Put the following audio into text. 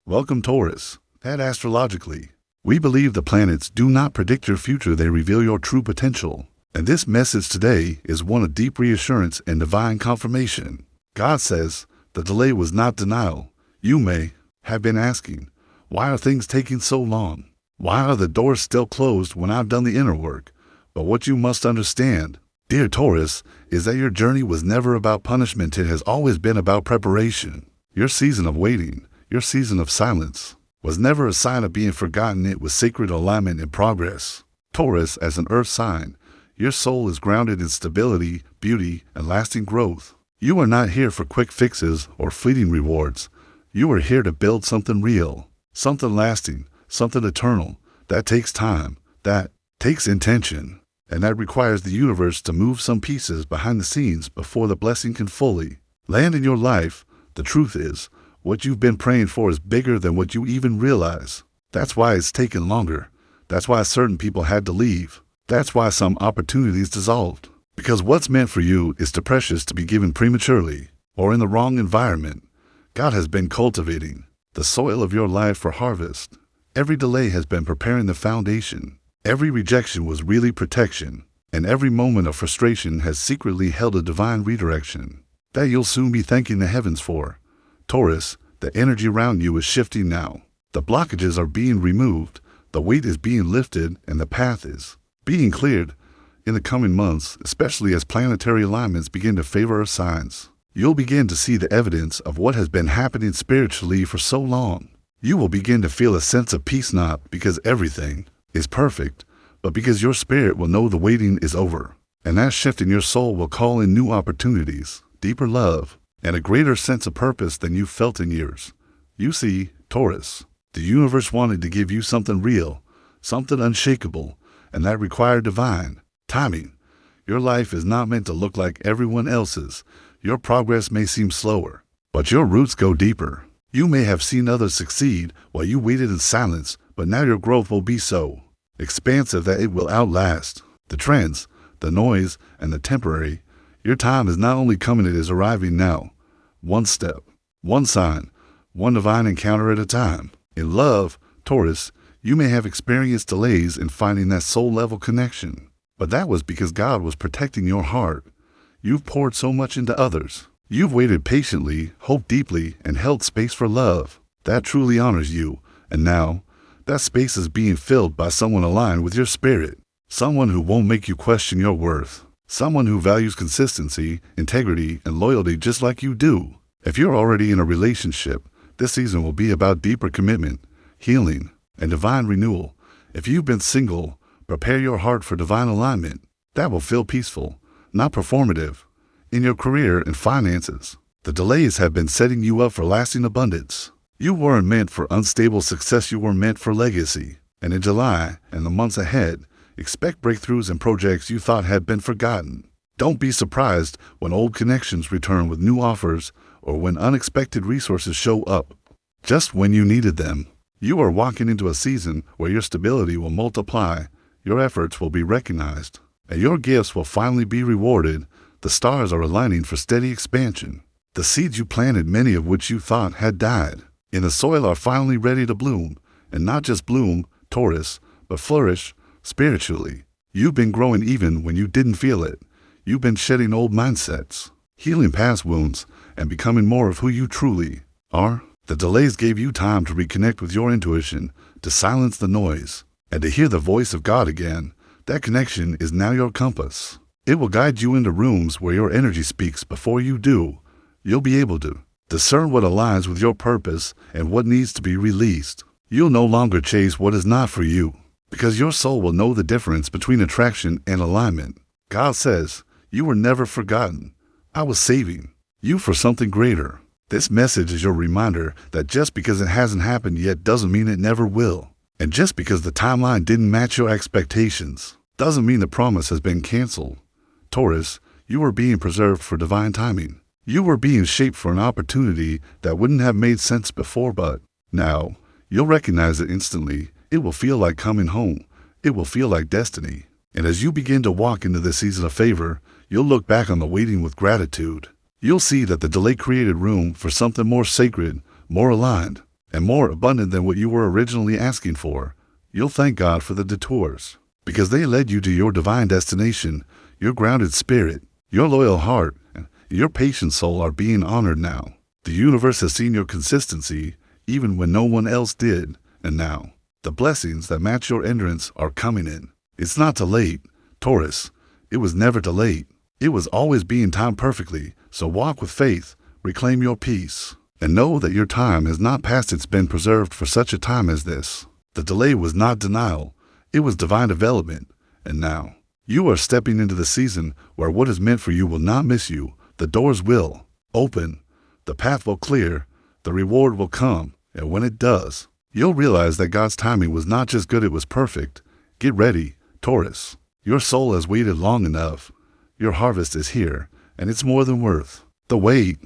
Welcome, Taurus. At Astrologically, we believe the planets do not predict your future, they reveal your true potential. And this message today is one of deep reassurance and divine confirmation. God says the delay was not denial. You may have been asking, why are things taking so long? Why are the doors still closed when I've done the inner work? But what you must understand, dear Taurus, is that your journey was never about punishment. It has always been about preparation. Your season of waiting, your season of silence, was never a sign of being forgotten. It was sacred alignment and progress. Taurus, as an earth sign, your soul is grounded in stability, beauty, and lasting growth. You are not here for quick fixes or fleeting rewards. You are here to build something real, something lasting, something eternal. That takes time, that takes intention, and that requires the universe to move some pieces behind the scenes before the blessing can fully land in your life. The truth is, what you've been praying for is bigger than what you even realize. That's why it's taken longer. That's why certain people had to leave. That's why some opportunities dissolved. Because what's meant for you is too precious to be given prematurely or in the wrong environment. God has been cultivating the soil of your life for harvest. Every delay has been preparing the foundation. Every rejection was really protection. And every moment of frustration has secretly held a divine redirection that you'll soon be thanking the heavens for. Taurus, the energy around you is shifting now. The blockages are being removed, the weight is being lifted, and the path is being cleared. In the coming months, especially as planetary alignments begin to favor our signs, you'll begin to see the evidence of what has been happening spiritually for so long. You will begin to feel a sense of peace, not because everything is perfect, but because your spirit will know the waiting is over. And that shift in your soul will call in new opportunities, deeper love, and a greater sense of purpose than you've felt in years. You see, Taurus, the universe wanted to give you something real, something unshakable, and that required divine timing. Your life is not meant to look like everyone else's. Your progress may seem slower, but your roots go deeper. You may have seen others succeed while you waited in silence, but now your growth will be so expansive that it will outlast the trends, the noise, and the temporary. Your time is not only coming, it is arriving now. One step, one sign, one divine encounter at a time. In love, Taurus, you may have experienced delays in finding that soul-level connection, but that was because God was protecting your heart. You've poured so much into others. You've waited patiently, hoped deeply, and held space for love. That truly honors you, and now, that space is being filled by someone aligned with your spirit. Someone who won't make you question your worth. Someone who values consistency, integrity, and loyalty just like you do. If you're already in a relationship, this season will be about deeper commitment, healing, and divine renewal. If you've been single, prepare your heart for divine alignment. That will feel peaceful, not performative. In your career and finances, the delays have been setting you up for lasting abundance. You weren't meant for unstable success, you were meant for legacy. And in July and the months ahead, expect breakthroughs and projects you thought had been forgotten. Don't be surprised when old connections return with new offers or when unexpected resources show up just when you needed them. You are walking into a season where your stability will multiply, your efforts will be recognized, and your gifts will finally be rewarded. The stars are aligning for steady expansion. The seeds you planted, many of which you thought had died in the soil, are finally ready to bloom, and not just bloom, Taurus, but flourish spiritually. You've been growing even when you didn't feel it. You've been shedding old mindsets, healing past wounds, and becoming more of who you truly are. The delays gave you time to reconnect with your intuition, to silence the noise, and to hear the voice of God again. That connection is now your compass. It will guide you into rooms where your energy speaks before you do. You'll be able to discern what aligns with your purpose and what needs to be released. You'll no longer chase what is not for you, because your soul will know the difference between attraction and alignment. God says, you were never forgotten. I was saving you for something greater. This message is your reminder that just because it hasn't happened yet doesn't mean it never will. And just because the timeline didn't match your expectations doesn't mean the promise has been canceled. Taurus, you are being preserved for divine timing. You were being shaped for an opportunity that wouldn't have made sense before, but now you'll recognize it instantly. It will feel like coming home. It will feel like destiny. And as you begin to walk into this season of favor, you'll look back on the waiting with gratitude. You'll see that the delay created room for something more sacred, more aligned, and more abundant than what you were originally asking for. You'll thank God for the detours, because they led you to your divine destination. Your grounded spirit, your loyal heart, and your patient soul are being honored now. The universe has seen your consistency, even when no one else did, and now, the blessings that match your endurance are coming in. It's not too late, Taurus. It was never too late. It was always being timed perfectly, so walk with faith, reclaim your peace, and know that your time has not passed. It's been preserved for such a time as this. The delay was not denial, it was divine development, and now, you are stepping into the season where what is meant for you will not miss you. The doors will open, the path will clear, the reward will come, and when it does, you'll realize that God's timing was not just good, it was perfect. Get ready, Taurus. Your soul has waited long enough. Your harvest is here, and it's more than worth the wait.